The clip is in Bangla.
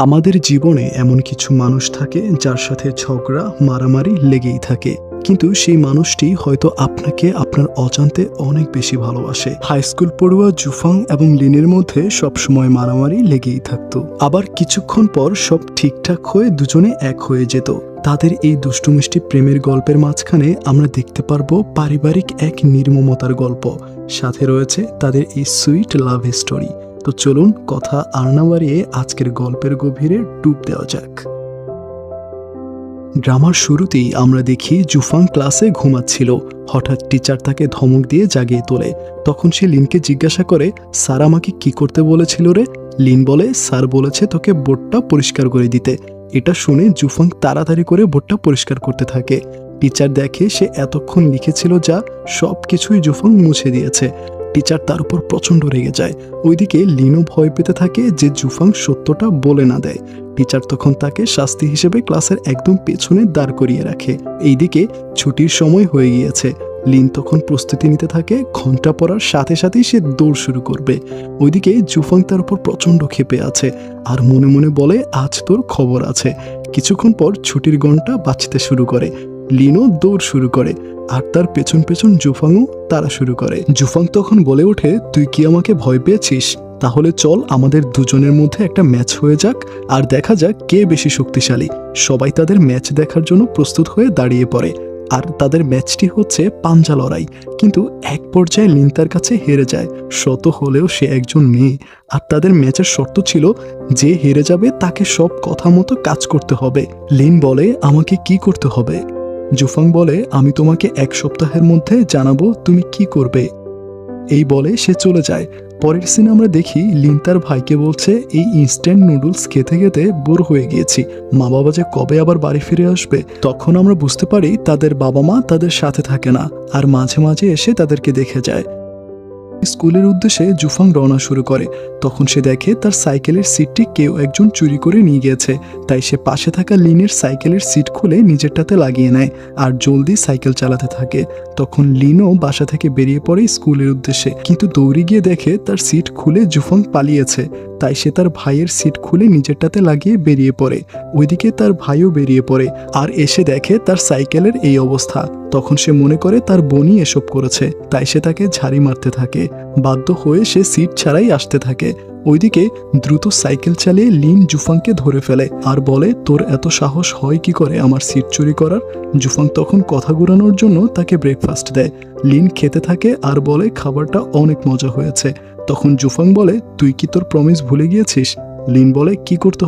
আমাদের জীবনে এমন কিছু মানুষ থাকে যার সাথে ঝগড়া মারামারি লেগেই থাকে, কিন্তু সেই মানুষটি হয়তো আপনাকে আপনার অজান্তে অনেক বেশি ভালোবাসে। হাই স্কুল পড়ুয়া জুফাং এবং লিনের মধ্যে সবসময় মারামারি লেগেই থাকতো, আবার কিছুক্ষণ পর সব ঠিকঠাক হয়ে দুজনে এক হয়ে যেত। তাদের এই দুষ্টুমিষ্টি প্রেমের গল্পের মাঝখানে আমরা দেখতে পারবো পারিবারিক এক নির্মমতার গল্প, সাথে রয়েছে তাদের এই সুইট লাভ স্টোরি। তো চলুন কথা আর না বাড়িয়ে আজকের গল্পের গভীরে ডুব দেওয়া যাক। ড্রামার শুরুতেই আমরা দেখি জুফাং ক্লাসে ঘুমাচ্ছিল। হঠাৎ টিচার তাকে ধমক দিয়ে জাগিয়ে তোলে। তখন সে লিনকে জিজ্ঞাসা করে, স্যার আমাকে কি করতে বলেছিল রে? লিন বলে, স্যার বলেছে তোকে বোর্ডটা পরিষ্কার করে দিতে। এটা শুনে জুফাং তাড়াতাড়ি করে বোর্ডটা পরিষ্কার করতে থাকে। টিচার দেখে সে এতক্ষণ লিখেছিল যা সব কিছুই জুফাং মুছে দিয়েছে। টিচার তার উপর প্রচণ্ড রেগে যায়। ওইদিকে লিনও ভয় পেতে থাকে যে জুফাং সত্যটা বলে না দেয়। টিচার তখন তাকে শাস্তি হিসেবে ক্লাসের একদম পেছনে দাঁড় করিয়ে রাখে। এইদিকে ছুটির সময় হয়ে গিয়েছে। লিন তখন প্রস্তুতি নিতে থাকে। ঘন্টা পড়ার সাথে সাথেই সে দৌড় শুরু করবে। ওইদিকে জুফাং তার উপর প্রচণ্ড ক্ষেপে আছে আর মনে মনে বলে, আজ তোর খবর আছে। কিছুক্ষণ পর ছুটির ঘন্টা বাজতে শুরু করে। লিনও দৌড় শুরু করে আর তার পেছন পেছন জুফাংও তাড়া শুরু করে। জুফাং তখন বলে ওঠে, তুই কি আমাকে ভয় পেয়েছিস? তাহলে চল আমাদের দুজনের মধ্যে একটা ম্যাচ হয়ে যাক আর দেখা যাক কে বেশি শক্তিশালী। সবাই তাদের ম্যাচ দেখার জন্য প্রস্তুত হয়ে দাঁড়িয়ে পড়ে। আর তাদের ম্যাচটি হচ্ছে পাঞ্জা লড়াই। কিন্তু এক পর্যায়ে লিন তার কাছে হেরে যায়। শত হলেও সে একজন মেয়ে, আর তাদের ম্যাচের শর্ত ছিল যে হেরে যাবে তাকে সব কথা মতো কাজ করতে হবে। লিন বলে, আমাকে কি করতে হবে? জুফাং বলে, আমি তোমাকে 1 সপ্তাহের মধ্যে জানাবো তুমি কি করবে। এই বলে সে চলে যায়। পরের সিনে আমরা দেখি লিন তার ভাইকে বলছে, এই ইনস্ট্যান্ট নুডলস খেতে খেতে বোর হয়ে গিয়েছি, মা বাবা যে কবে আবার বাড়ি ফিরে আসবে। তখন আমরা বুঝতে পারি তাদের বাবা মা তাদের সাথে থাকে না, আর মাঝে মাঝে এসে তাদেরকে দেখে যায়। স্কুলের উদ্দেশ্যে জুফাং রওনা শুরু করে। তখন সে দেখে তার সাইকেলের সিটটি কেউ একজন চুরি করে নিয়ে গিয়েছে। তাই সে পাশে থাকা লিনের সাইকেলের সিট খুলে নিজেরটাতে লাগিয়ে নেয় আর জলদি সাইকেল চালাতে থাকে। তখন লিনও বাসা থেকে বেরিয়ে পড়ে স্কুলের উদ্দেশ্যে, কিন্তু দৌড়ে গিয়ে দেখে তার সিট খুলে জুফাং পালিয়েছে। তাই সে তার ভাইয়ের সিট খুলে নিজেরটাতে লাগিয়ে বেরিয়ে পড়ে। ওইদিকে তার ভাইও বেরিয়ে পড়ে আর এসে দেখে তার সাইকেলের এই অবস্থা। তখন সে মনে করে তার বোনই এসব করেছে, তাই সে তাকে ঝাড়ি মারতে থাকে। বাধ্য হয়ে সে সিট ছাড়াই আসতে থাকে। ওইদিকে দ্রুত সাইকেল চালিয়ে লিন জুফাংকে ধরে ফেলে আর বলে, তোর এত সাহস হয় কি করে আমার সিট চুরি করার? জুফাং তখন কথা ঘুরানোর জন্য তাকে ব্রেকফাস্ট দেয়। লিন খেতে থাকে আর বলে, খাবারটা অনেক মজা হয়েছে। তখন জুফাং বলে, তুই কি তোর প্রমিস ভুলে গিয়েছিস? লিন বলে, কি করতে